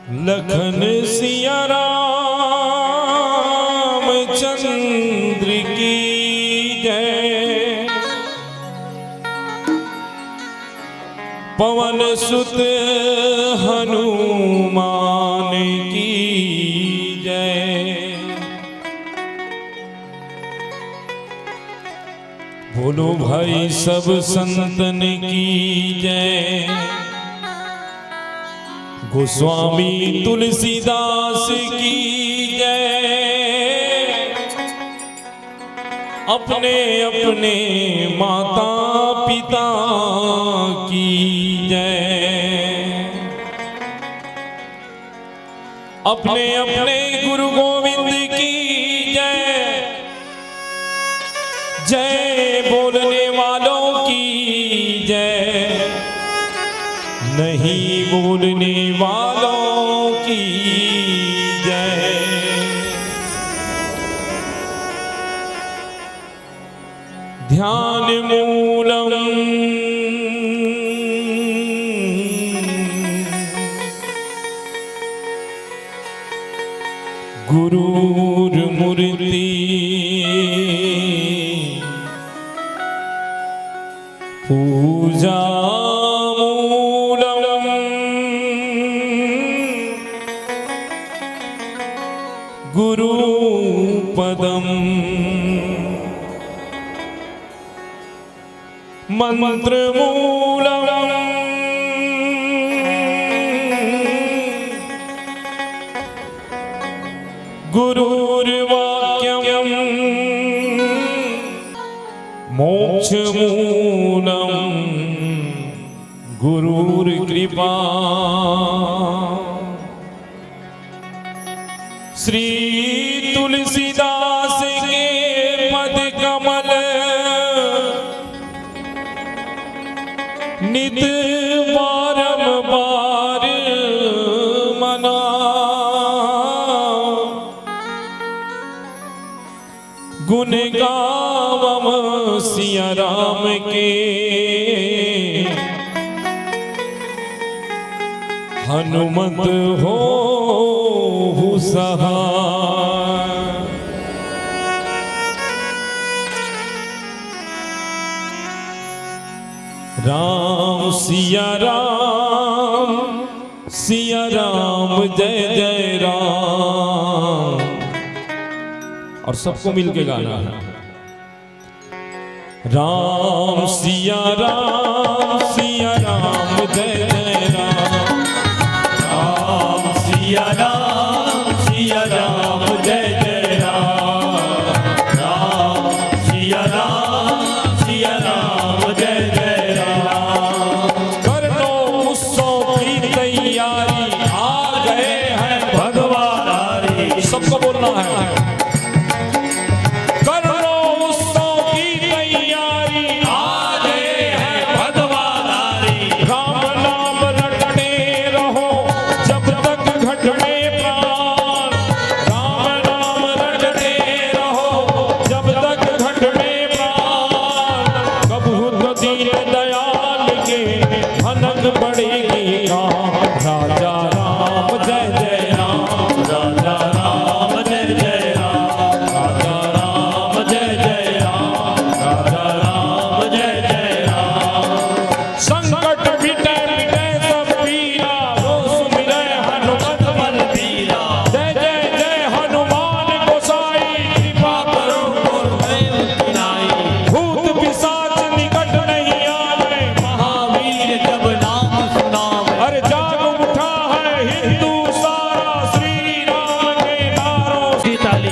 लखन सिया राम चंद्र की जय। पवन सुत हनुमान की जय। बोलो भाई सब संतन की जय। गोस्वामी तुलसीदास की जय। अपने अपने माता पिता की जय। अपने अपने गुरु गोविंद की जय। जय बोलने वालों की जय। नहीं बोलने वालों की जय। ध्यान मूलम गुरुर्मूर्ति पूजा गुरुपदम मंत्र मूलम गुरुर्वाक्यम मोक्ष मूलम गुरुर्कृपा। श्री तुलसीदास के पद कमल नित बारंबार मना। गुण गावम सिया राम के हनुमत हो सहाय। राम सिया राम जय जय राम। और सबको मिलके गाना है। राम सिया राम जय जय राम। राम सिया राम जय जय राम। राम सिया राम जय जय राम। कर लो उत्सव की तैयारी आ गए हैं भगवान हरि। सबको बोलना है। कर लो उत्सव की तैयारी आ गए हैं भगवान हरि। राम नाम रटते रहो जब तक घटने प्राण। राम नाम रटते रहो जब तक घटने प्राण। कबहू तो दीन दयाल के भनक पड़ेगी राम। राजा राम जय जय राम। राजा राम जय जय राम। राजा राम जय जय राम। राजा राम जय जय राम। संकट मिटे मिटे सब पीरा रोस मिले हनुमत बल बीरा। जय जय जय हनुमान गोसाई कृपा करो गुरुदेव नाई। भूत पिशाच निकट नहीं आवे महावीर जब नाम सुनावे। अरे जाग उठा है हिंदू सारा श्री राम के नारों की ताली।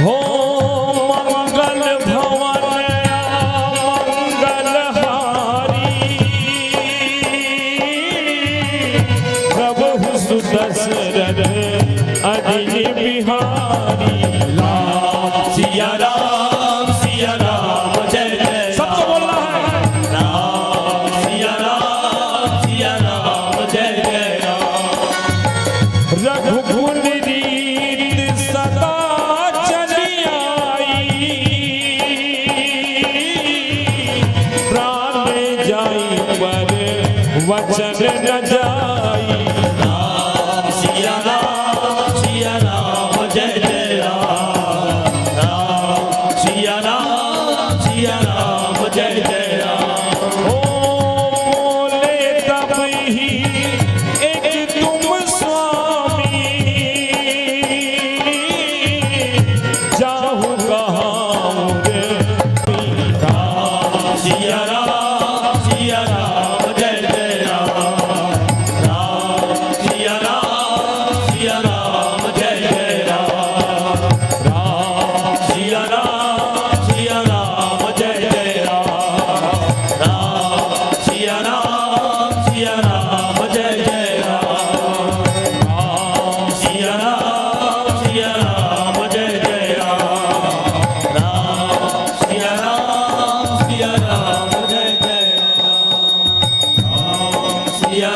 हो मंगल भवन मंगलहारी। प्रभु सुदशरथ अजित बिहारी। राम सिया राम जय जय। सबको बोलना है। राम सिया राम जय जय राम। रघुकुल रीत सदा चलिया न जाई। सिया राम जय जय राम, राम सिया राम जय जय राम। ओ बोले तब ही एक तुम स्वामी, जाहू कहाँ रे सिया राम जय जय राम, राम सिया राम जय जय राम, राम सिया राम जय जय राम, राम सिया राम जय जय राम, राम सिया राम जय जय राम, राम सिया राम जय जय राम, राम सिया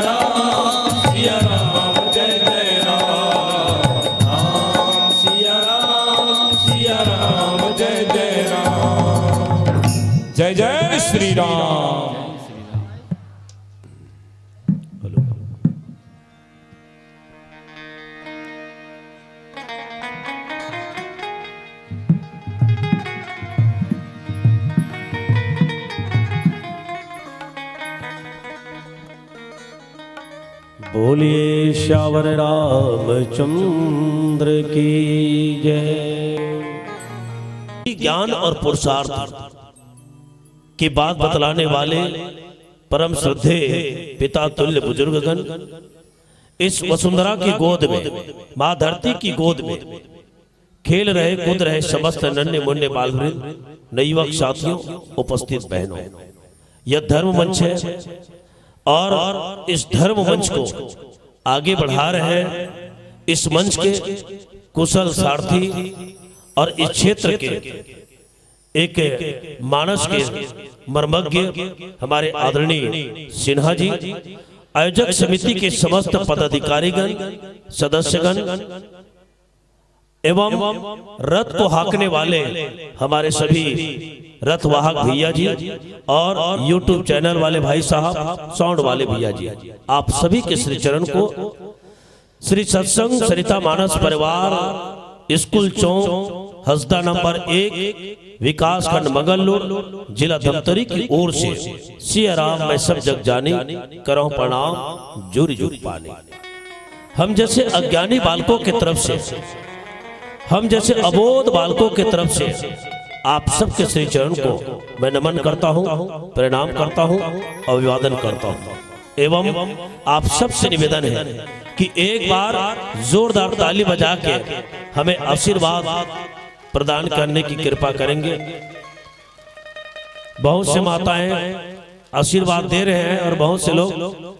राम जय जय राम, राम सिया राम जय जय राम। जय जय श्री राम। बोलिए श्यावर रामचंद्र की जय। ज्ञान और पुरुषार्थ की बात बतलाने वाले परम श्रद्धे पिता तुल्य बुजुर्गगण इस वसुंधरा की गोद में, मां धरती की गोद में खेल रहे कूद रहे समस्त नन्हे मुन्ने बाल वृंद, नवयुवक साथियों, उपस्थित बहनों, यह धर्म मंच है और इस धर्म मंच को आगे बढ़ा रहे हैं। इस मंच के कुशल सारथी और इस क्षेत्र के एक मानस के मर्मज्ञ हमारे आदरणीय सिन्हा जी, आयोजक समिति के समस्त पदाधिकारीगण, सदस्यगण एवं रथ को हांकने वाले हमारे सभी रथवाहक भैया जी और YouTube चैनल वाले भाई साहब, साउंड वाले भैया जी, आप सभी के श्री चरण को श्री सत्संग सरिता मानस परिवार स्कूल चौक हसदा नंबर 1 विकास खंड मंगलूर जिला धमतरी की ओर से सिया राम मैं सब जग जानी करऊं प्रणाम जुर जुर पानी। हम जैसे अज्ञानी बालकों की तरफ से, हम जैसे अबोध बालकों की तरफ से आप सबके श्री चरण को मैं नमन करता हूं, प्रणाम करता हूं, अभिवादन करता हूं एवं आप सबसे निवेदन है कि एक बार जोरदार ताली बजा के हमें आशीर्वाद प्रदान करने की कृपा करेंगे। बहुत से माताएं आशीर्वाद दे रहे हैं और बहुत से लोग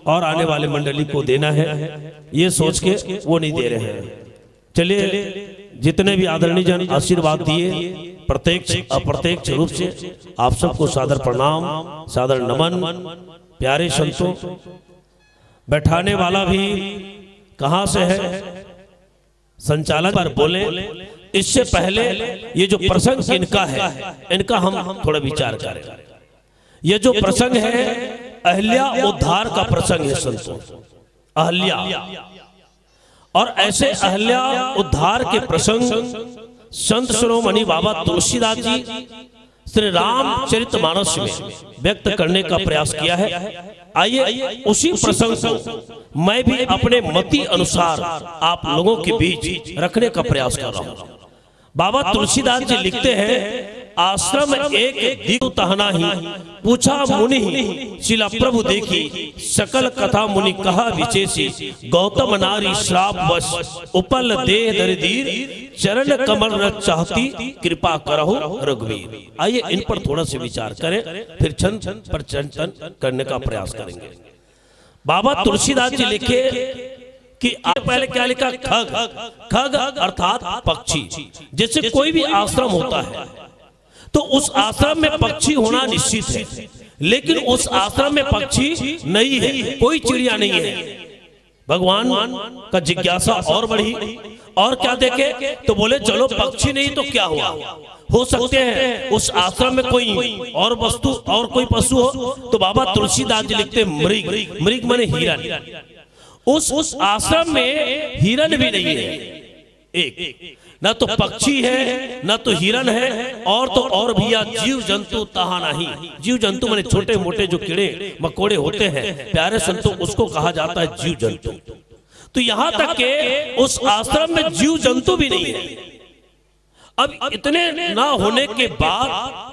और आने वाले मंडली को देना है, ये सोच के वो नहीं दे रहे हैं। चलिए, जितने भी आदरणीय जन आशीर्वाद दिए प्रत्यक्ष अप्रत्यक्ष रूप से आप सबको सादर प्रणाम, सादर नमन। प्यारे संतों, बैठाने वाला भी कहां से है, संचालक पर बोले। इससे पहले ये जो प्रसंग इनका है, इनका हम थोड़ा विचार करें। ये जो प्रसंग है अहल्या उद्धार का प्रसंग है संतों, अहल्या। और ऐसे अहल्या उद्धार के प्रसंग संत शिरोमणि बाबा तुलसीदास जी श्री रामचरितमानस में व्यक्त करने का प्रयास किया है। आइए उसी प्रसंग को मैं भी अपने मति अनुसार आप लोगों के बीच रखने का प्रयास कर रहा हूं। बाबा तुलसीदास जी लिखते हैं, आश्रम एक दिगु तहना ही पूछा मुनि शिला प्रभु देखी, सकल कथा मुनि कहा विचेसी, गौतम नारी श्राप वश उपल देह दरिदीर, चरण कमल रच चाहती कृपा करहु रघुवीर। आइए इन पर थोड़ा से विचार करें, फिर छंद पर चिंतन करने का प्रयास करेंगे। बाबा तुलसीदास जी लिखे कि पहले क्या लिखा, खग। खग अर्थात पक्षी। जैसे कोई भी आश्रम होता है तो उस आश्रम में पक्षी होना निश्चित है, लेकिन उस आश्रम में पक्षी नहीं है, कोई चिड़िया नहीं है। भगवान का जिज्ञासा और बढ़ी और क्या देखे तो बोले चलो पक्षी नहीं तो क्या हुआ, हो सकते हैं उस आश्रम में कोई और वस्तु और कोई पशु हो, तो बाबा तुलसीदास जी लिखते मृग, मृग माने हिरण। उस आश्रम में हिरण भी नहीं है, एक न तो पक्षी है न तो हिरण है, और तो और भैया जीव जंतु तहा नहीं। जीव जंतु माने छोटे मोटे जो कीड़े मकोड़े होते हैं प्यारे संतों, उसको कहा जाता है जीव जंतु। तो यहां तक के उस आश्रम में जीव जंतु भी नहीं है। अब इतने ना होने के बाद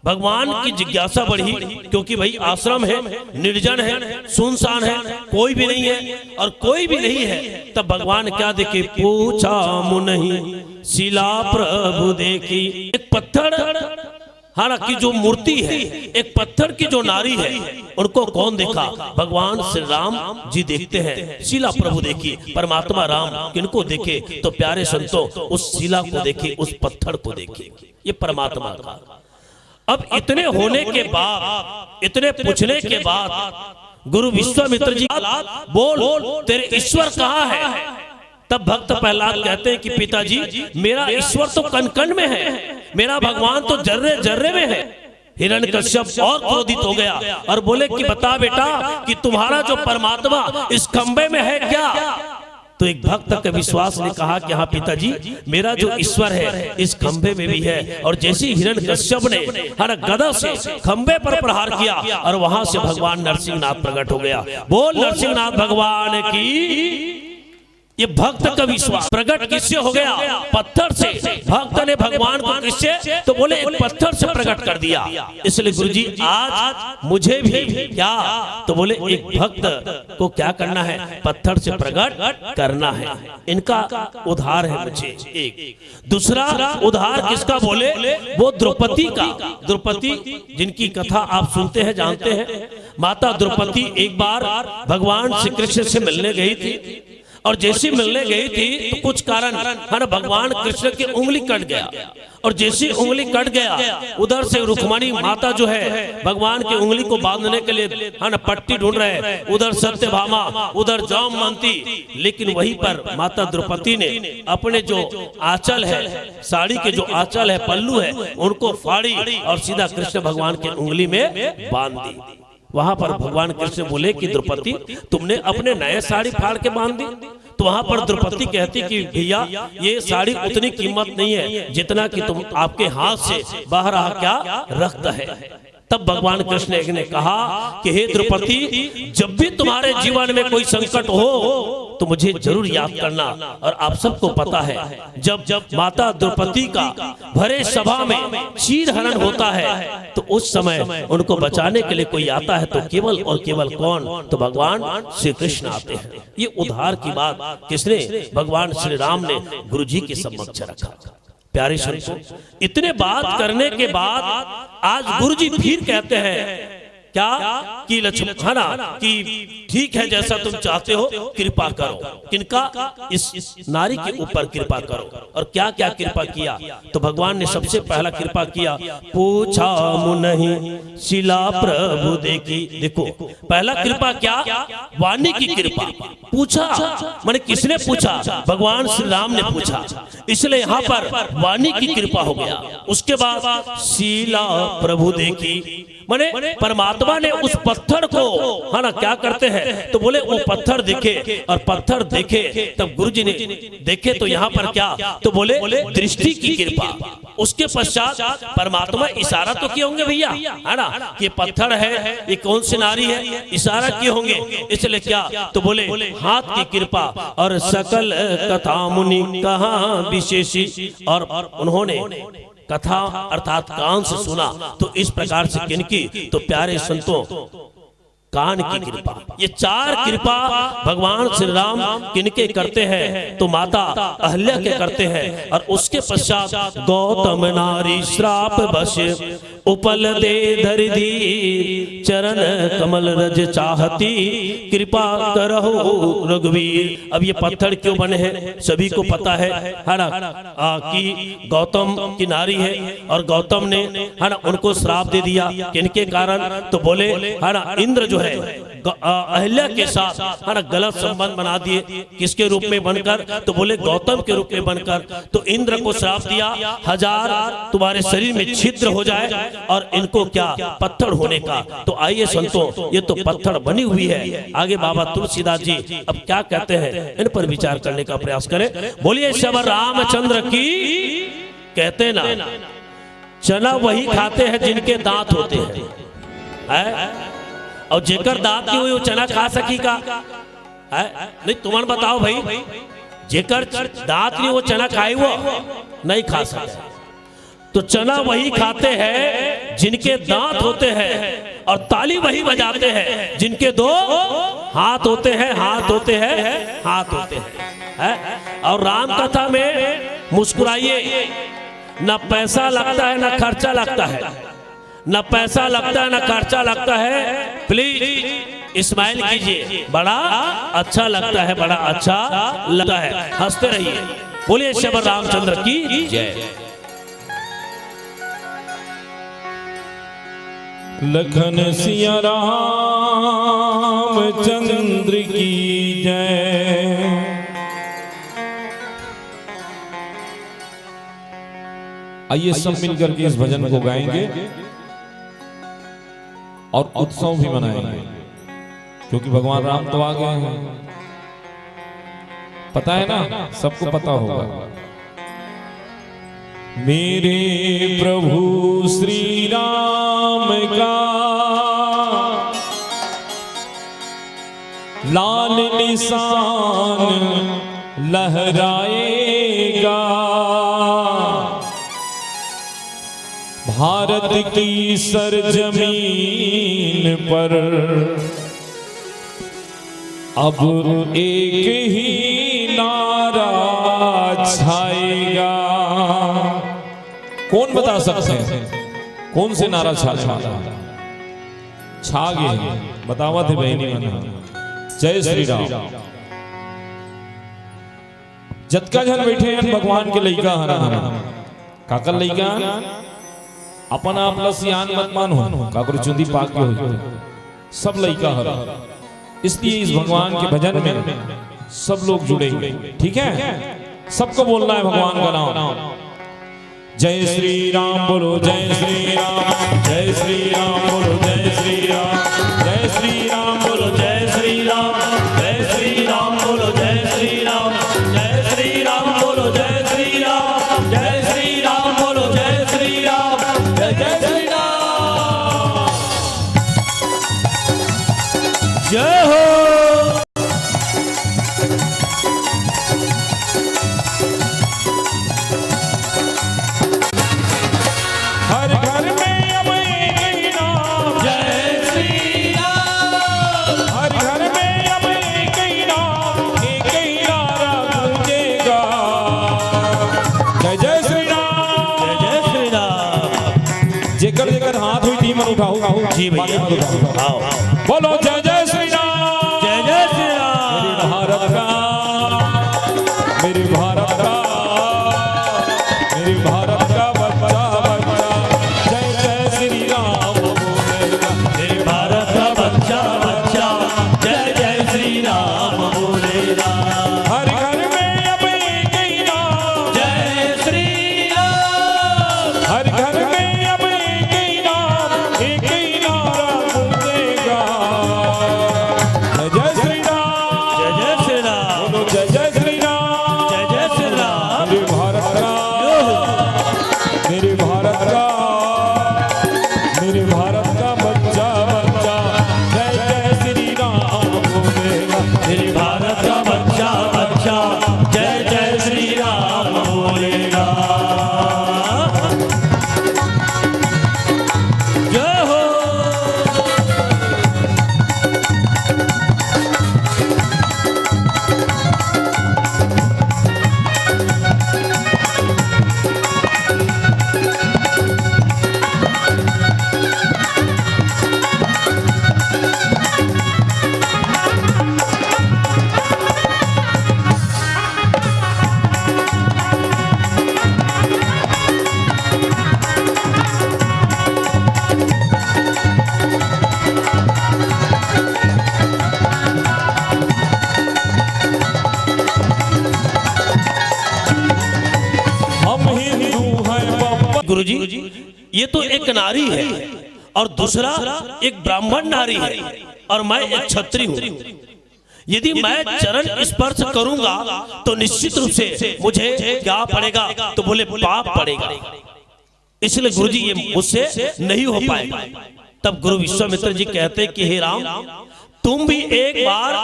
भगवान की जिज्ञासा बढ़ी, क्योंकि भाई आश्रम है, निर्जन है, सुनसान है, कोई भी नहीं है, और कोई भी नहीं है। तब भगवान क्या देखे, पूछा मुनि शिला प्रभु देखी। एक पत्थर की जो मूर्ति है, एक पत्थर की जो नारी है, उनको कौन देखा, भगवान श्री राम जी देखते हैं। शिला प्रभु देखी, परमात्मा राम किनको देखे, तो प्यारे संतों उस शिला को देखे, उस पत्थर को देखे, ये परमात्मा का। अब इतने होने के बाद, इतने पूछने के बाद गुरु विश्वामित्र जी बोल तेरे ईश्वर कहाँ है। तब भक्त प्रहलाद कहते हैं कि पिताजी मेरा ईश्वर तो कण कण में है, मेरा भगवान तो जर्रे जर्रे में है। हिरण्यकश्यप और क्रोधित हो गया और बोले कि बता बेटा कि तुम्हारा जो परमात्मा इस खंबे में है क्या। तो एक भक्त का विश्वास ने कहा कि हाँ पिताजी मेरा जो ईश्वर है इस खंबे में भी है। और जैसे हिरण्यकश्यप ने गदा से खंबे पर प्रहार किया और वहां से भगवान नरसिंहनाथ प्रकट हो गया। बोल नरसिंहनाथ भगवान की। ये भक्त का विश्वास प्रकट किससे हो गया, पत्थर से। भक्त ने भगवान को किससे, तो बोले एक पत्थर से प्रकट कर दिया। इसलिए गुरुजी आज मुझे भी क्या, तो बोले एक भक्त को क्या करना है, पत्थर से प्रकट करना है। इनका उद्धार है मुझे। एक दूसरा उद्धार किसका, बोले वो द्रौपदी का। द्रौपदी जिनकी कथा आप सुनते हैं, जानते हैं। माता द्रौपदी एक बार भगवान श्री कृष्ण से मिलने गई थी, और जैसी मिलने गई थी तो कुछ कारण भगवान कृष्ण की उंगली कट गया। और जैसी उंगली कट गया, उधर से रुक्मिणी माता जो है भगवान की उंगली को बांधने के लिए पट्टी ढूंढ रहे हैं, उधर सत्यभामा, उधर जामवंती। लेकिन वहीं पर माता द्रौपदी ने अपने जो आंचल है, साड़ी के जो आंचल है, पल्लू है, उनको फाड़ी और सीधा कृष्ण भगवान की उंगली में बांध दी। वहां पर भगवान कृष्ण बोले कि द्रौपदी तुमने अपने नए साड़ी फाड़ के बांध दी। तो वहां पर द्रौपदी कहती कि भैया ये साड़ी उतनी कीमत नहीं है जितना कि तुम आपके हाथ से बह रहा क्या रक्त है। तब भगवान कृष्ण ने कहा कि हे द्रौपदी जब भी तुम्हारे जीवन में कोई संकट हो तो मुझे जरूर याद करना। और आप सबको पता है जब माता द्रौपदी का भरे सभा में चीर हरण होता है तो उस समय उनको बचाने के लिए कोई आता है तो केवल और केवल कौन, तो भगवान श्री कृष्ण आते हैं। ये उद्धार की बात किसने, भगवान श्री राम ने गुरु जी के समक्ष रखा। प्यारे संतों इतने बात करने के बाद आज गुरु जी फिर कहते हैं क्या कि लक्ष्मण कि ठीक है जैसा तुम चाहते हो कृपा करो। किनका, इस नारी के ऊपर कृपा करो। और क्या क्या कृपा किया, तो भगवान ने सबसे पहला कृपा किया, पूछा मुनि शिला प्रभु देखी। देखो पहला कृपा क्या, वाणी की कृपा। पूछा माने किसने पूछा, भगवान श्री राम ने पूछा, इसलिए यहाँ पर वाणी की कृपा हो गया। उसके बाद शिला प्रभु देखी माने परमात्मा ने उस पत्थर को क्या करते हैं, तो बोले वो पत्थर देखे। और पत्थर देखे तब गुरुजी ने देखे तो यहाँ पर क्या, तो बोले दृष्टि की कृपा। उसके पश्चात परमात्मा इशारा तो किए होंगे भैया, है ना, कि पत्थर है, ये कौन सी नारी है, इशारा किए होंगे। इसलिए क्या, तो बोले हाथ की कृपा। और सकल कथा मुनि कहा विशेषी। और उन्होंने कथा अर्थात कान से सुना। तो इस प्रकार से किनकी, तो प्यारे संतों कान की कृपा। ये चार कृपा भगवान श्री राम किनके करते हैं, तो माता अहल्या के करते हैं। और उसके पश्चात गौतम नारी श्राप बश उपल दे धरि धीर चरण कमल रज चाहती कृपा करहु रघुवीर। अब ये पत्थर क्यों बने हैं सभी को पता है ना, कि गौतम की नारी है और गौतम ने है ना उनको श्राप दे दिया। किनके कारण, तो बोले है ना इंद्र जो है अहिल्या के साथ है ना गलत संबंध बना दिए। किसके रूप में बनकर? तो बोले गौतम के रूप में बनकर। तो इंद्र को श्राप दिया 1000 तुम्हारे शरीर में छिद्र हो जाए और इनको क्या पत्थर होने का। तो आइए संतो, ये तो पत्थर बनी हुई है। आगे बाबा तुलसीदास जी अब क्या कहते हैं इन पर विचार करने का प्रयास करें। बोलिए श्री रामचंद्र की। कहते ना चना वही खाते हैं जिनके दांत होते हैं, और जेकर दांत नहीं हुई वो चना खा सकी का है? नहीं, तुम्हारे बताओ भाई, जेकर दांत नहीं वो चना खाई वो नहीं खा सकता। तो चना वही खाते हैं जिनके दांत होते हैं, और ताली वही बजाते हैं जिनके 2 हाथ होते हैं, हाथ होते हैं, हाथ होते हैं। और राम कथा में मुस्कुराइए, ना पैसा लगता है ना खर्चा लगता है, ना पैसा लगता है ना खर्चा लगता है। प्लीज स्माइल कीजिए, बड़ा अच्छा लगता है, बड़ा अच्छा लगता है। हंसते रहिए। बोलिए श्री रामचंद्र की जय। लखन सिया रामचंद्र की जय। आइए सब मिलकर के इस भजन को गाएंगे और उत्सव भी मनाएंगे, क्योंकि भगवान राम तो आ गए हैं। पता है ना, सबको पता होगा। मेरे प्रभु श्री राम का लाल निशान लहराएगा, भारत की सरजमीन पर अब एक ही नारा छाएगा। कौन बता सकते हैं कौन से नारा छा गए? बतावा थे बहनी मना। जय श्री राम। जतका जन बैठे हैं भगवान के लइका हरा काकर लइका अपना अपना सियान मत मानो, काकर चुंदी पाक के हो, सब लइका हरा। इसलिए इस भगवान के भजन में सब लोग जुड़ेंगे, ठीक है? सबको बोलना है भगवान का नाम। जय श्री राम बोलो, जय श्री राम, जय श्री राम बोलो, जय श्री राम, जय श्री राम बोलो, जय श्री राम, जय श्री राम बोलो, जय श्री राम, जय श्री राम बोलो, जय श्री राम, जय श्री राम बोलो, जय श्री राम, जय जय श्री राम। जय हो। हर घर में अब एक ही नाम, जय श्री राम। हर घर में अब एक ही नाम, एक ही नारा गूंजेगा, जय जय श्री राम, जय जय श्री राम। जेकर जेकर हाथ हुई टीम उठाओ जी भैया, आओ बोलो जय जय श्री राम, जय जय श्री राम। मेरे भारत का, मेरे भारत का, मेरे भारत का बच्चा बच्चा, जय जय श्री राम बोलेगा। मेरे भारत का बच्चा बच्चा, जय जय श्री राम बोलेगा। हर घर में अब एक ही नाम, जय श्री राम। हर घर में अब एक ही नाम, एक ही नारा गूंजेगा, जय जय श्री राम, जय जय श्री राम, बोलो जय जय श्री राम, जय जय श्री राम। मेरे भारत का, गुरुजी ये तो एक नारी है और दूसरा एक ब्राह्मण नारी है और मैं एक क्षत्रिय हूं। यदि मैं चरण स्पर्श करूंगा तो निश्चित रूप से मुझे क्या पड़ेगा? तो बोले पाप पड़ेगा। इसलिए गुरुजी ये मुझसे नहीं हो पाएगा। तब गुरु विश्वामित्र जी कहते कि हे राम, तुम भी एक बार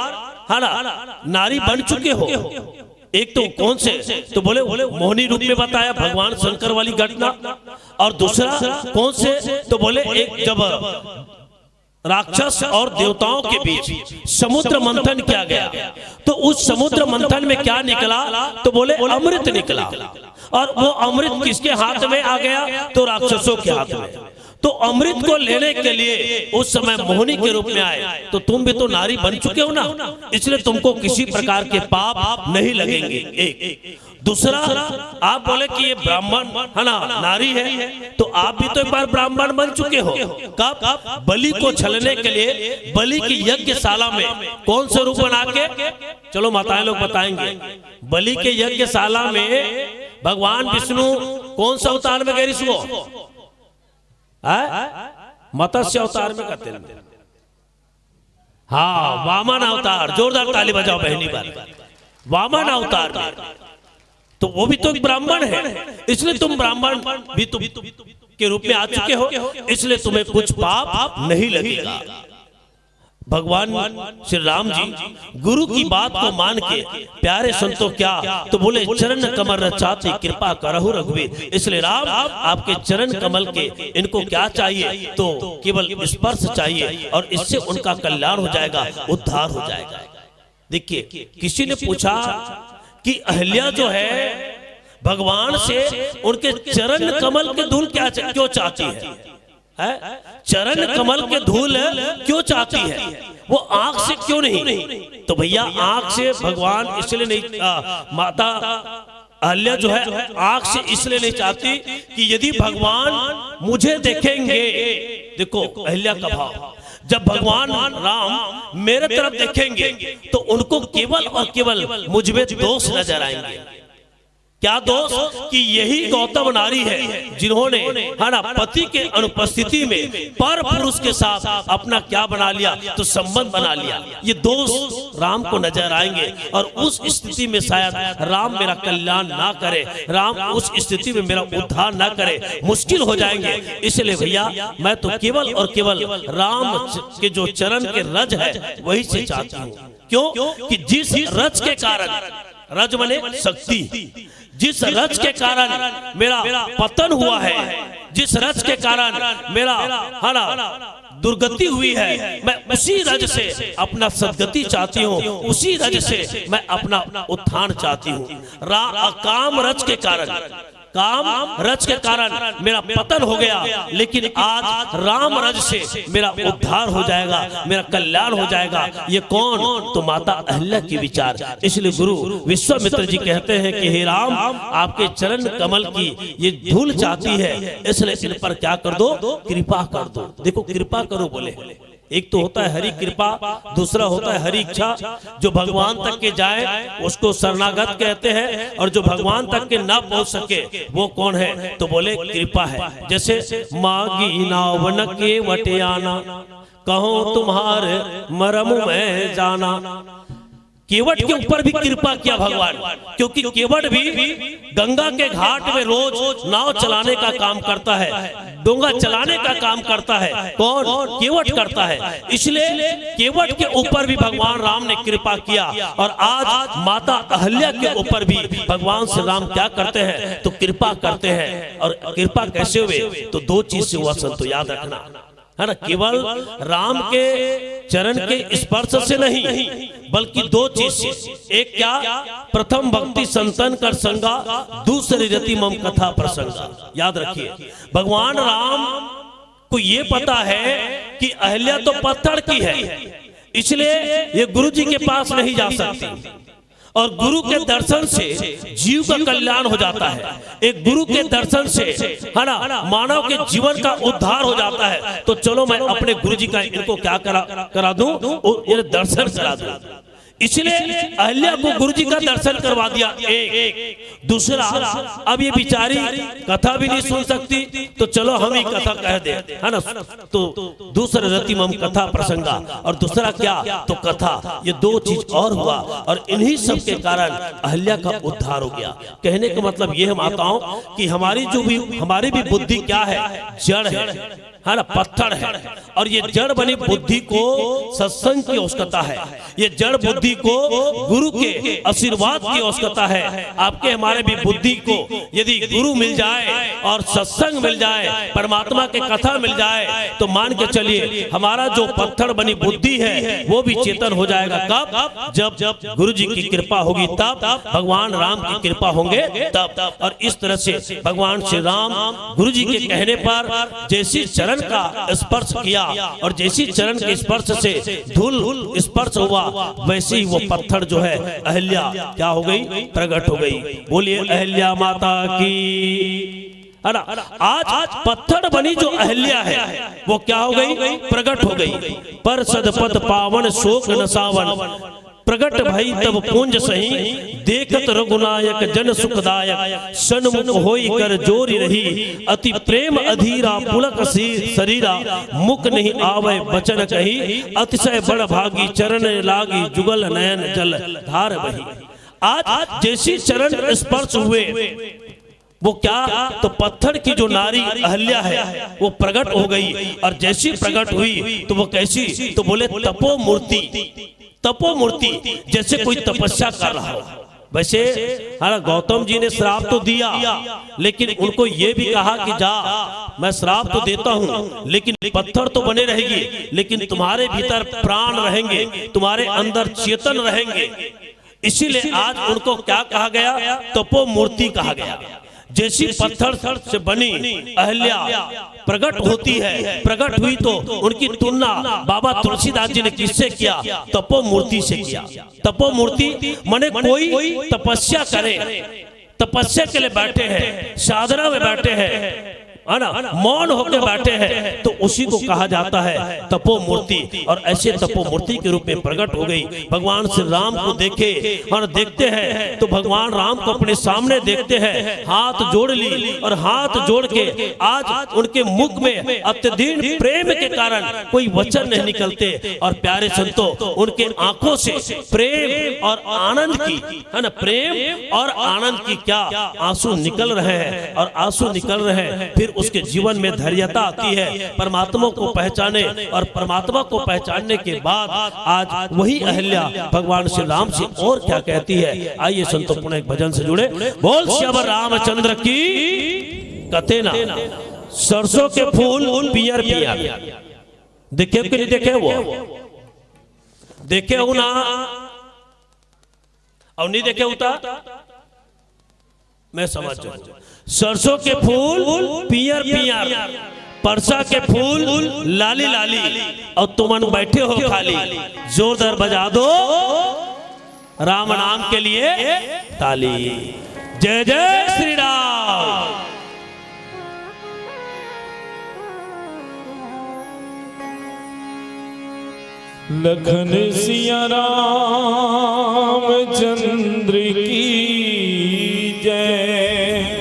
है ना नारी बन चुके हो। एक तो कौन से? तो बोले मोहिनी रूप में बताया भगवान शंकर वाली घटना, और दूसरा कौन से? तो बोले एक जब राक्षस और देवताओं के बीच समुद्र मंथन किया गया तो उस समुद्र मंथन में क्या निकला? तो बोले अमृत निकला, और वो अमृत किसके हाथ में आ गया? तो राक्षसों के हाथ में। तो अमृत को लेने के लिए उस समय मोहिनी के रूप में आए। तो तुम भी तो नारी बन चुके हो ना, इसलिए तुमको किसी प्रकार के पाप नहीं लगेंगे। एक दूसरा, आप बोले कि ये ब्राह्मण है ना नारी है, तो आप भी तो एक बार ब्राह्मण बन चुके हो। कब? बलि को छलने के लिए बलि की यज्ञशाला में कौन सा रूप बना के? चलो माताएं लोग बताएंगे। बलि के यज्ञशाला में भगवान विष्णु कौन सा अवतार में गए? इसको मत्स्य अवतार में करते हैं। हाँ, वामन अवतार। जोरदार ताली बजाओ बहनी बार। वामन अवतार में तो वो भी तो एक ब्राह्मण है, इसलिए तुम ब्राह्मण भी तुम के रूप में आ चुके हो, इसलिए तुम्हें कुछ पाप नहीं लगेगा। भगवान श्री राम जी गुरु की बात को मान के प्यारे संतों क्या? तो बोले चरण कमल रचाते कृपा करहु रघुवीर। इसलिए राम आपके चरण कमल के इनको क्या चाहिए? तो केवल स्पर्श चाहिए और इससे उनका कल्याण हो जाएगा, उद्धार हो जाएगा। देखिए, किसी ने पूछा कि अहल्या जो है भगवान से उनके चरण कमल के धूल क्यों चाहती है? चरण कमल के धूल क्यों चाहती है? वो आंख से क्यों नहीं? तो भैया आंख से भगवान इसलिए नहीं, माता अहल्या जो है आंख से इसलिए नहीं चाहती कि यदि भगवान मुझे देखेंगे, देखो अहल्या का भाव, जब भगवान राम मेरे तरफ देखेंगे तो उनको केवल और केवल मुझ में दोष नजर आएंगे। क्या दोष? कि यही गौतम नारी है जिन्होंने है ना पति के अनुपस्थिति में पर पुरुष के साथ अपना क्या बना लिया? तो संबंध बना लिया। ये दोष राम को नजर आएंगे और उस स्थिति में शायद राम मेरा कल्याण ना करे, राम उस स्थिति में मेरा उद्धार ना करे, मुश्किल हो जाएंगे। इसलिए भैया मैं तो केवल और केवल राम के जो चरण के रज है वही से चाहती हूँ। क्यों? कि जिस रज के कारण, रज माने शक्ति, जिस रज के कारण मेरा पतन हुआ है, जिस रज के कारण मेरा है ना दुर्गति हुई है, मैं उसी रज से अपना सद्गति चाहती हूँ, उसी रज से मैं अपना उत्थान चाहती हूँ। काम रज के कारण, काम रज के कारण मेरा पतन हो गया, लेकिन आज राम रज से मेरा उद्धार हो जाएगा, मेरा कल्याण हो जाएगा। ये कौन? तो माता अहल्या की विचार। इसलिए गुरु विश्वामित्र जी कहते हैं कि हे राम, आपके चरण कमल की ये धूल चाहती है, इसलिए इन पर क्या कर दो? कृपा कर दो। देखो कृपा करो बोले, एक तो होता है हरि कृपा, दूसरा होता है हरि इच्छा। जो भगवान तक के जाए उसको शरणागत कहते हैं, और जो भगवान तक के ना पहुंच सके वो कौन है? तो बोले कृपा है। जैसे मागी नावन के वटियाना, कहो तुम्हारे मरम में जाना। केवट के ऊपर भी कृपा किया भगवान, क्योंकि केवट भी गंगा के घाट में रोज नाव चलाने का काम करता है, डोंगा चलाने का काम करता है। कौन? केवट करता है। इसलिए केवट के ऊपर भी भगवान राम ने कृपा किया, और आज माता अहल्या के ऊपर भी भगवान श्री राम क्या करते हैं? तो कृपा करते हैं। और कृपा कैसे हुए? तो दो चीज से हुआ संतो, याद रखना है ना, केवल राम के चरण के स्पर्श से नहीं, बल्कि दो चीज से। एक क्या? प्रथम भक्ति संतन कर संगा, दूसरी रति मम कथा प्रसंगा। याद रखिए, भगवान राम को ये पता है कि अहल्या तो पत्थर की है, इसलिए ये गुरु जी के पास नहीं जा सकती, और गुरु के दर्शन से जीव का कल्याण हो जाता है। एक गुरु के दर्शन से है ना मानव के जीवन का उद्धार हो जाता है। तो चलो मैं अपने गुरु जी का इनको क्या करा दूं? ये दर्शन करा दूं। इसलिए अहिल्या को गुरु जी का दर्शन करवा दिया। एक दूसरा, अब ये बिचारी कथा भी नहीं सुन सकती, तो चलो हम ही कथा कह दे, है ना। तो दूसरा रतिमम कथा प्रसंगा, और दूसरा क्या, तो कथा। ये दो चीज और हुआ, और इन्हीं सब के कारण अहिल्या का उद्धार हो गया। कहने का मतलब ये है माताओं कि हमारी भी बुद्धि क्या है, जड़ है ना, पत्थर है। और ये जड़ बनी बुद्धि को सत्संग की आवश्यकता है, ये जड़ बुद्धि को गुरु के आशीर्वाद की आवश्यकता है। आपके हमारे भी बुद्धि को यदि गुरु मिल जाए और सत्संग मिल जाए, परमात्मा के कथा मिल जाए, तो मान के चलिए हमारा जो पत्थर बनी बुद्धि है वो भी चेतन हो जाएगा। कब? जब गुरु जी की कृपा होगी, तब भगवान राम की कृपा होंगे तब। और इस तरह से भगवान श्री राम गुरु जी के कहने पर जैसी चरण का स्पर्श किया, और जैसी चरण के स्पर्श से धूल स्पर्श हुआ, वैसे ही वो पत्थर जो है अहिल्या क्या हो गई, प्रकट हो गई। बोलिए अहिल्या माता की। आज पत्थर बनी जो अहिल्या है वो क्या हो गई, प्रकट हो गई। पर सदपद पावन शोक नसावन, प्रगट भई तब पुंज सही, देखत रघुनायक जन सुखदायक, सन्मुख होई कर जोरी रही, अति प्रेम अधीरा पुलक शरीरा, मुख नहीं आवे बचन कही, अतिशय बड़ भागी चरण लागी, जुगल नयन जल धार बही। आज जैसी चरण स्पर्श हुए वो क्या, तो पत्थर की जो नारी अहिल्या है वो प्रकट हो गई। और जैसी प्रकट हुई तो वो कैसी, तो बोले तपो मूर्ति, तपो मूर्ति, जैसे कोई तपस्या कर रहा हो। वैसे गौतम जी ने श्राप तो दिया, लेकिन उनको ये भी कहा कि जा, मैं श्राप तो देता हूं, लेकिन पत्थर तो बने रहेगी, लेकिन तुम्हारे भीतर प्राण रहेंगे, तुम्हारे अंदर चेतन रहेंगे। इसीलिए आज उनको क्या कहा गया, तपो मूर्ति कहा गया। जैसी पत्थर से बनी अहिल्या प्रकट होती है, प्रकट हुई तो उनकी तुलना बाबा तुलसीदास जी ने किससे किया, तपो मूर्ति से किया। तपो मूर्ति माने कोई तपस्या करे, तपस्या के लिए बैठे हैं, साधना में बैठे हैं, है ना, मौन होकर बैठे हैं, तो उसी को कहा जाता है तपो मूर्ति। और ऐसे तपो मूर्ति के रूप में प्रकट हो गई। भगवान श्री राम को देखे और देखते हैं तो भगवान राम को अपने सामने देखते हैं, हाथ जोड़ ली, और हाथ जोड़ के आज उनके मुख में अत्यधिक प्रेम के कारण कोई वचन नहीं निकलते। और प्यारे संतों, उनके आंखों से प्रेम और आनंद की, है ना, प्रेम और आनंद की क्या आंसू निकल रहे हैं, और आंसू निकल रहे हैं। फिर उसके जीवन में धैर्यता आती है, परमात्मा को पहचाने, और परमात्मा को पहचानने के बाद आज वही अहिल्या भगवान श्री राम से और क्या कहती है। आइए संतों, पुनः एक भजन से जुड़े। बोल श्याम रामचंद्र की। कथे ना सरसों के फूल पियर पियर, देखे कि नहीं देखे, वो देखे हो ना, और नहीं देखे होता, मैं समझ जाऊं। सरसों के फूल पियर पियर, परसा के फूल लाली लाली, और तुमन बैठे हो खाली, जोरदार बजा दो राम नाम के लिए ताली। जय जय श्री राम। लखन सिया राम चंद्र की जय।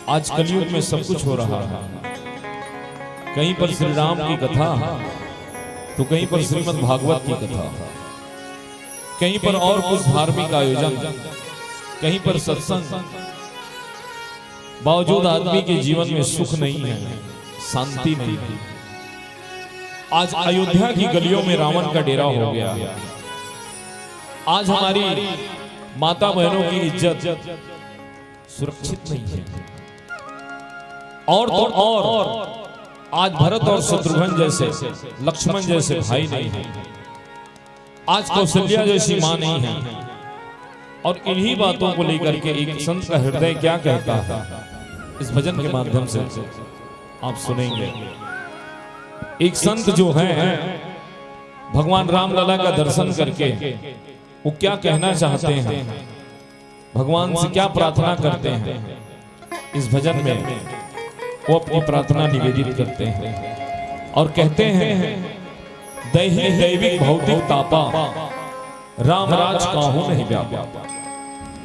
आज कलयुग में सब कुछ हो रहा है, कहीं पर श्री राम की कथा, तो कहीं पर श्रीमद् भागवत की कथा, कहीं पर और कुछ धार्मिक आयोजन, कहीं पर सत्संग। बावजूद आदमी के जीवन में सुख नहीं है, शांति नहीं है। आज अयोध्या की गलियों में रावण का डेरा हो गया। आज हमारी माता बहनों की इज्जत सुरक्षित नहीं है। और तो और आज भरत और शत्रुघ्न जैसे, लक्ष्मण जैसे भाई नहीं है, आज कौशल्या जैसी मां नहीं है। और इन्हीं बातों को लेकर के एक संत का हृदय क्या कहता है, इस भजन के माध्यम से आप सुनेंगे। एक संत जो है भगवान रामलला का दर्शन करके वो क्या कहना चाहते हैं, भगवान से क्या प्रार्थना करते हैं, इस भजन में वो अपनी प्रार्थना निवेदित करते हैं। और कहते हैं दैहिक दैविक भौतिक तापा राम राज काहू नहीं व्यापा।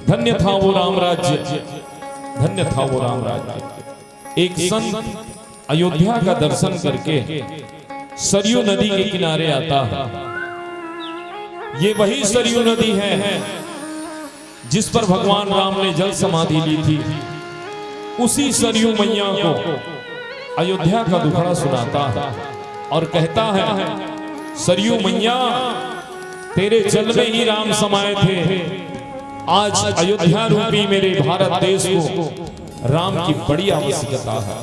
धन्य था वो राम राज्य, धन्य था वो राम राज्य। एक संत अयोध्या का दर्शन करके सरयू नदी के किनारे आता है। ये वही सरयू नदी है जिस पर भगवान राम ने जल समाधि ली थी। उसी सरयू मैया को अयोध्या का दुखड़ा सुनाता है और कहता है, सरयू मैया तेरे जल में ही राम समाये थे। आज अयोध्या रूपी मेरे भारत देश को राम की बड़ी आवश्यकता है।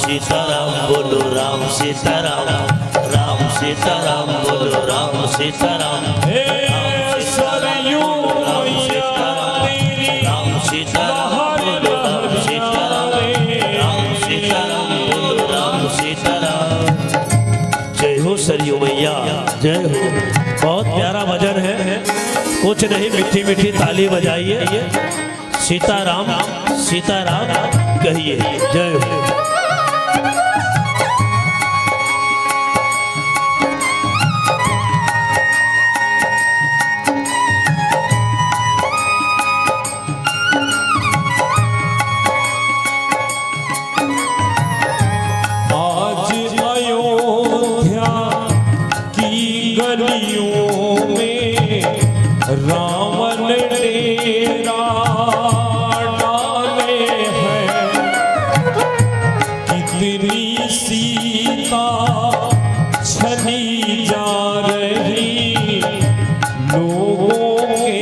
सीताराम बोलो राम सीताराम, राम सीताराम बोलो राम सीताराम। हे सरयू मैया तेरी राम सीताराम बोलो राम सीताराम, राम सीताराम बोलो राम सीताराम। जय हो सरयू मैया, जय हो। बहुत प्यारा भजन है, कुछ नहीं मीठी मीठी ताली बजाइए, सीताराम सीताराम कहिए। जय हो। रावण डेरा डाले हैं, कितनी सीता छली जा रही, लोगों के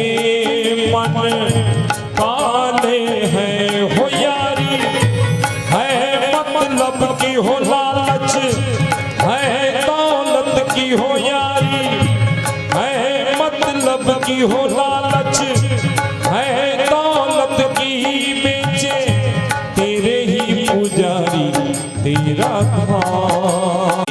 मन काले हैं। हो यारी है मतलब की हो लालच, है दौलत की हो यारी, है मतलब की हो लालच, है दौलत की बेचे तेरे ही पुजारी तेरा धाम।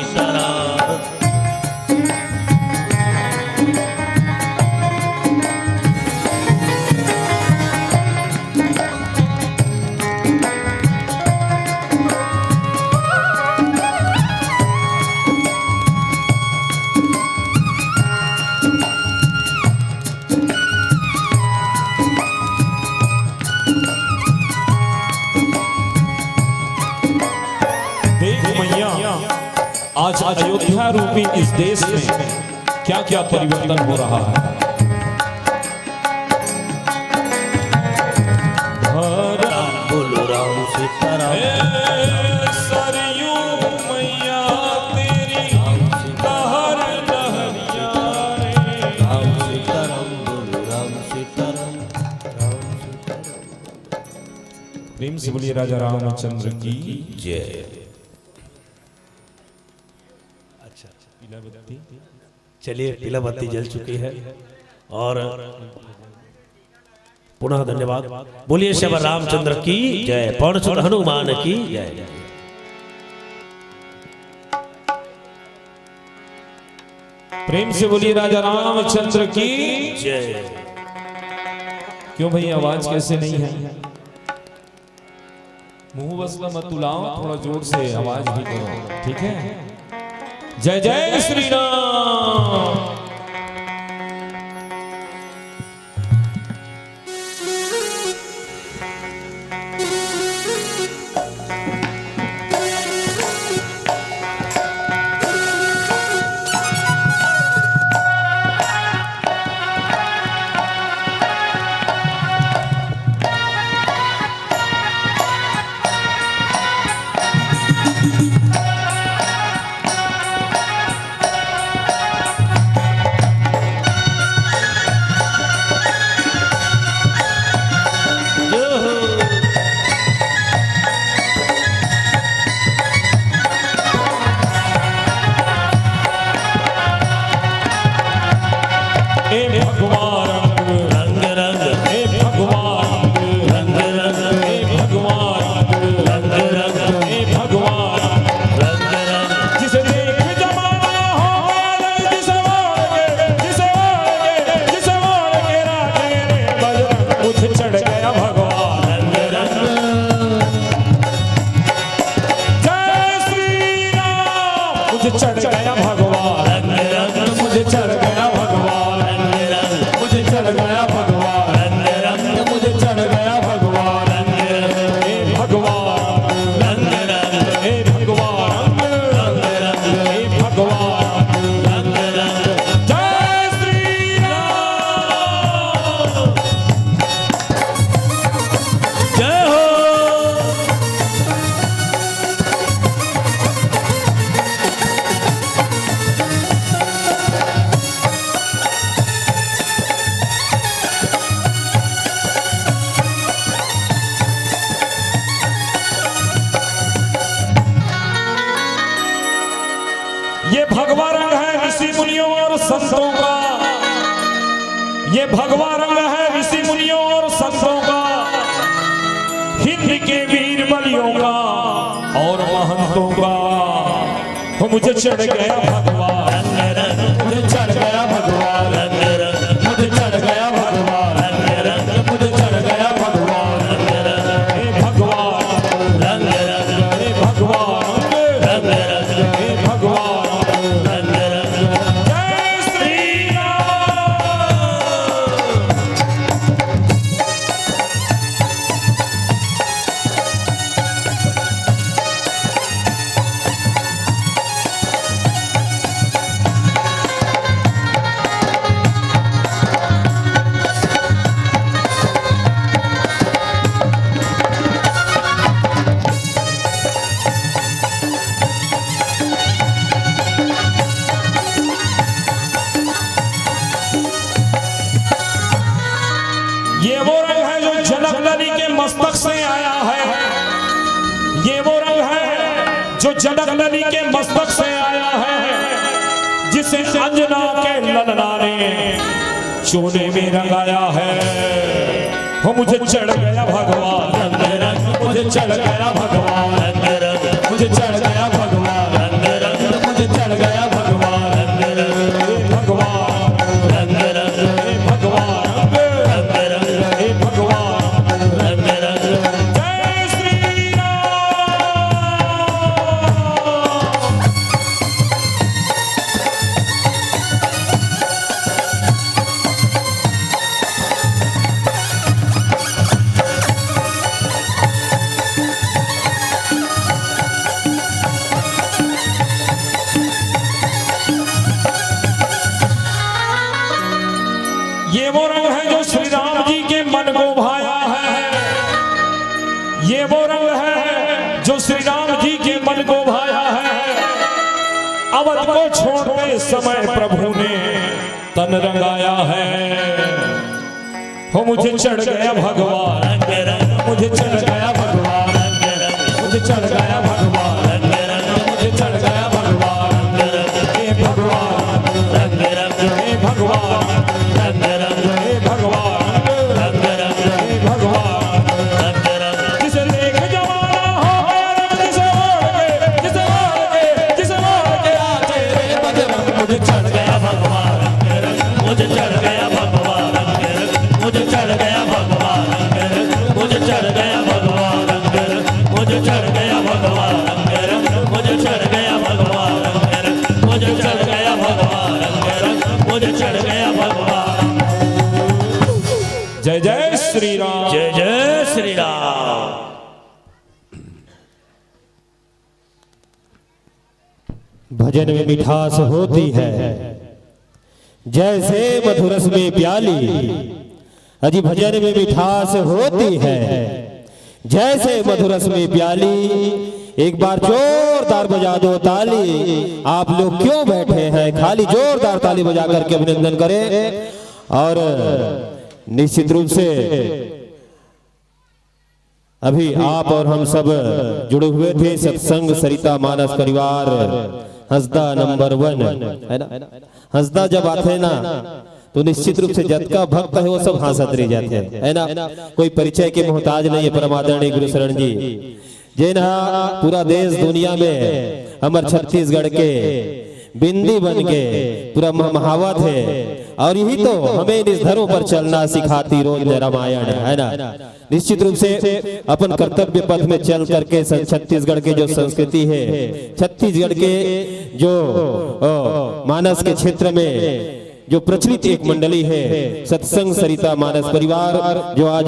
आज अयोध्या रूपी इस देश में क्या क्या परिवर्तन हो रहा है। बोलो राम सीताराम, सरयू मैया तेरी लहर लहरिया रे। राम सीताराम बोलो राम सीताराम, राम सीताराम। प्रेम से बोलिए राजा रामचंद्र की जय। चलिए पीला बत्ती जल चुकी है और पुनः धन्यवाद। बोलिए श्री रामचंद्र की जय, पवन सुत हनुमान की जय। प्रेम से बोलिए राजा रामचंद्र की जय। क्यों भाई आवाज कैसे नहीं है? मुंह बसला मत उलाओ, थोड़ा जोर से आवाज भी करो, ठीक है? जय जय श्री राम। चढ़ गया भगवान, मुझे चढ़ गया भगवान, मुझे चढ़ गया भगवान, मुझे चढ़ गया भगवान, हे भगवान, हे भगवान, हे भगवान। जय श्री राम। जय हो। ये भगवा रंग है ऋषि मुनियों और संतों का, ये भगवा रंग है ऋषि मुनियों और संतों का, हिंद के वीर बलियों का और महंतों का। वो मुझे चढ़ गया भगवान, मुझे चढ़ गया भगवान, मुझे चढ़ गया भगवान, मुझे चढ़ गया भगवान, हे भगवान, हे भगवान, हे भगवान। जय श्री राम। ये वो रंग है जो जनक नदी के मस्तक से आया है, ये वो रंग है जो जनक नदी के मस्तक से आया है, जिसे अंजना के ललना ने चोने में रंगाया है। वो मुझे चढ़ गया भगवान, मुझे चढ़ गया भगवान, मुझे चढ़ गया भगवान, मुझे चढ़ गया भगवान, हे भगवान, हे भगवान, हे भगवान। जय श्री राम। ये वो रंग है जो श्री राम जी के मन को भाया है, ये वो रंग है जो श्री राम जी के मन को भाया है। अवध को छोड़ते समय प्रभु ने तन रंगाया है। हो मुझे चढ़ गया भगवान, मुझे चढ़ गया भगवान, मुझे चढ़ गया भगवान, मुझे चढ़ गया भगवान, हे भगवान, हे भगवान, हे भगवान, हे भगवान। जिसे देख जवाना हो जिसे ओढ़ के आते रे बजरंग। मुझे चढ़ गया भगवान, मुझे चढ़ गया भगवान, मुझे चढ़ गया भगवान, मुझे चढ़ गया भगवान, मुझे चढ़ गया भगवान, मुझे चढ़ गया भगवान, मुझे चढ़ गया भगवान, मुझे चढ़ गया भगवान। जय जय श्री राम। जय जय श्री राम। भजन में मिठास होती है जैसे मधुरस में प्याली, अजी भजन में मिठास होती है जैसे मधुरस में प्याली। एक बार जोरदार बजा दो ताली। आप लोग क्यों बैठे हैं, खाली जोरदार ताली बजा करके अभिनंदन करें। और निश्चित रूप से अभी आप और हम सब जुड़े हुए थे सत्संग सरिता मानस परिवार हंसदा नंबर 1 है ना। हंसदा जब आते हैं ना तो निश्चित रूप से जतका भक्त है वो सब हंसत रह जाते हैं, है ना। कोई परिचय के मोहताज नहीं है। परमादरणीय गुरु शरण जी जिन्हा पूरा देश दुनिया में हमारे छत्तीसगढ़ के बिंदी बन के पूरा महावत है। और यही तो हमें इस धर्म पर चलना सिखाती रोज रामायण, है ना। निश्चित रूप से अपन कर्तव्य पथ में चल करके छत्तीसगढ़ के जो संस्कृति है, छत्तीसगढ़ के जो मानस के क्षेत्र में जो प्रचलित एक मंडली है सत्संग सरिता मानस परिवार, जो आज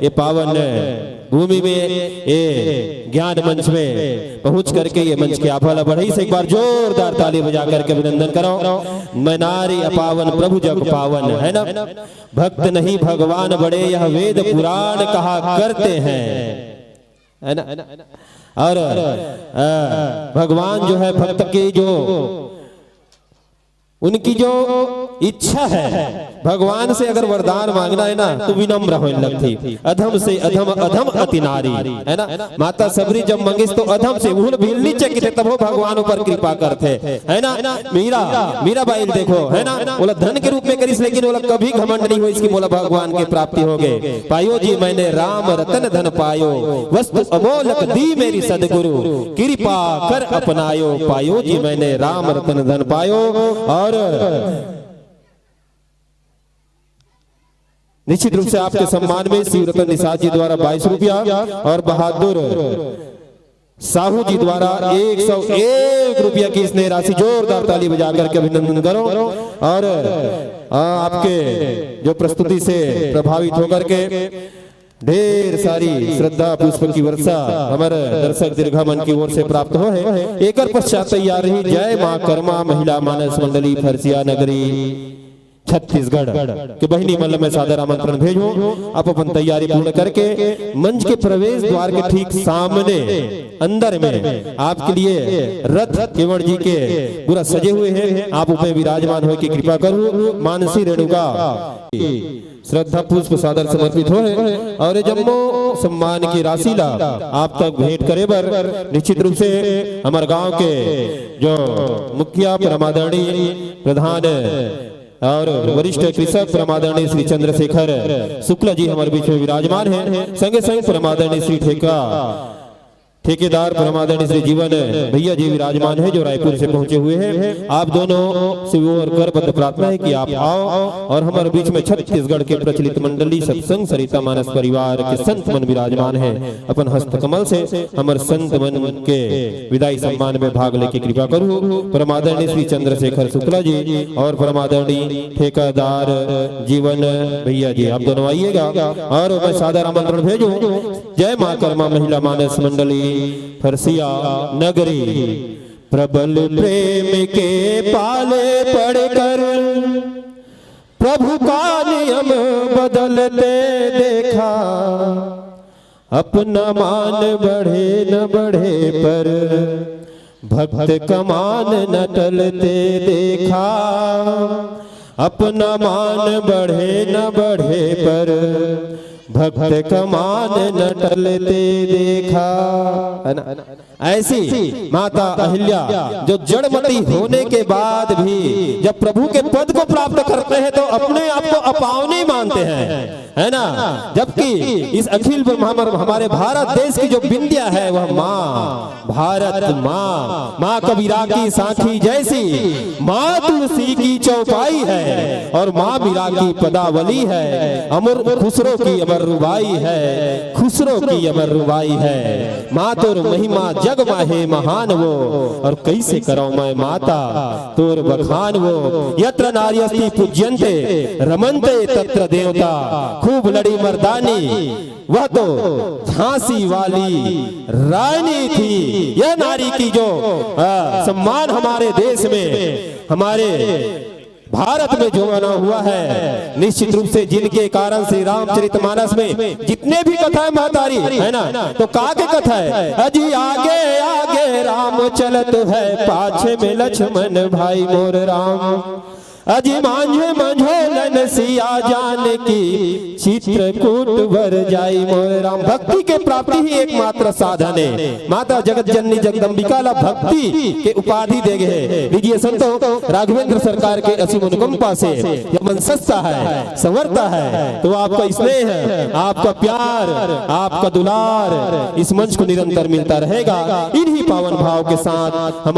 ये पावन भूमि में ये ज्ञान मंच में पहुंच करके ये मंच के आफल बढ़ई से एक बार जोरदार ताली बजा करके अभिनंदन करो। मैं नारी अपावन प्रभु जग पावन, है ना। भक्त नहीं भगवान बड़े यह वेद पुराण कहा करते हैं, है ना। और भगवान जो है भक्त की जो उनकी जो इच्छा है, भगवान से अगर वरदान मांगना है ना तो विनम्र हो लगती। अधम से अधम अधम अति नारी, है ना। माता सबरी जब मंगिस तो अधम से उन भील नीचे किते तब वो भगवान ऊपर कृपा करते, है ना। मीरा बाई देखो, है ना, बोला धन के रूप में करिस लेकिन बोला कभी घमंड नहीं हुई इसकी, बोला भगवान की प्राप्ति हो गए। पायो जी मैंने राम रतन धन पायो, वस्तु अमोलक दी मेरी सदगुरु, कृपा कर अपनायो। पायो जी मैंने राम रतन धन पायो। और निश्चित रूप से आपके सम्मान में शिव रतन निषाद जी द्वारा 22 रुपया और बहादुर साहू जी द्वारा 101 रुपया की इसने राशि जोरदार ताली बजा करके अभिनंदन करो। और आपके जो प्रस्तुति से प्रभावित होकर के ढेर सारी श्रद्धा पुष्प की वर्षा हमारे दर्शक दीर्घा मन की ओर से प्राप्त हो है। एक पश्चात तैयार रही जय मां कर्मा महिला मानस मंडली फरसिया नगरी छत्तीसगढ़ के बहिनी मल्ल में सादर आमंत्रण भेजो। आप अपन तैयारी पूर्ण करके मंच के प्रवेश द्वार के ठीक सामने अंदर में आपके लिए रथ केवड़ जी के पूरा सजे हुए हैं। आप उसमें विराजमान हो की कृपा करूं। मानसी रेणुका श्रद्धा पुष्प सादर समर्पित हो है और जम्मो सम्मान की राशि ला आप तक भेंट करे बर निश्चित रूप से हमारे गांव के जो मुखिया परमादरणीय प्रधान और वरिष्ठ कृषक परमादरणीय श्री चंद्रशेखर शुक्ला जी हमारे बीच में विराजमान हैं। संगे संग परमादरणीय श्री ठेकेदार परमादरणीय श्री जीवन भैया जी विराजमान है जो रायपुर से पहुंचे हुए हैं। आप दोनों से और करबद्ध प्रार्थना है कि आप आओ और हमारे बीच में छत्तीसगढ़ के प्रचलित मंडली सत्संग सरिता मानस परिवार के संत मन विराजमान है। अपन हस्तकमल से हमारे संत मन के विदाई सम्मान में भाग लेके कृपा करूं। परमादरणीय श्री चंद्रशेखर शुक्ला जी और परमादरणीय ठेकेदार जीवन भैया जी आप दोनों आइएगा और मैं सादर आमंत्रण भेजूं। जय मां कर्मा महिला मानस मंडली फरसिया नगरी। प्रबल प्रेम के पाले पड़कर प्रभु का नियम बदलते देखा, अपना मान बढ़े न बढ़े पर भक्त का मान न टलते देखा, अपना मान बढ़े न बढ़े पर भक्त का मान न टलते देखा। ऐसी माता अहिल्या जो जड़मती होने के बाद भी जब प्रभु के पद को प्राप्त करते हैं तो अपने आप को अपावनी मानते हैं, है ना। जबकि इस अखिल हमारे भारत देश की जो बिंदिया है वह माँ भारत माँ कबीरा की साखी जैसी, माँ तुलसी की चौपाई है और माँ बीरा की पदावली है। अमर खुसरो की अमर रुबाई है, खुसरो की अमर रुबाई है। माँ तोर महिमा जग माहे महान वो, और कैसे करो मैं माता तोर बखान वो। यत्र नार्यस्ति पूज्यन्ते रमन्ते तत्र देवता। खूब लड़ी मर्दानी वह तो झांसी वाली रानी थी। यह नारी की जो सम्मान हमारे देश में हमारे भारत में जो बना हुआ है, निश्चित रूप से जिनके कारण से रामचरितमानस में जितने भी कथाएं महतारी है ना, तो काके कथा है अजी आगे आगे राम चलत है, पाछे में लक्ष्मण भाई मोर राम। अजी मांझे मंझोलन सिया जान की, चित्रकूट वर जाई मोर राम। भक्ति के प्राप्ति ही एकमात्र साधन है। माता जगत जननी जगदम्बिका ला भक्ति के उपाधि दे गए। लीजिए संतों, राघवेंद्र सरकार के असीम अनुकंपा से जब मन सस्ता है संवरता है तो आपका स्नेह, आपका प्यार, आपका दुलार इस मंच को निरंतर मिलता रहेगा। इन्हीं पावन भाव के साथ हम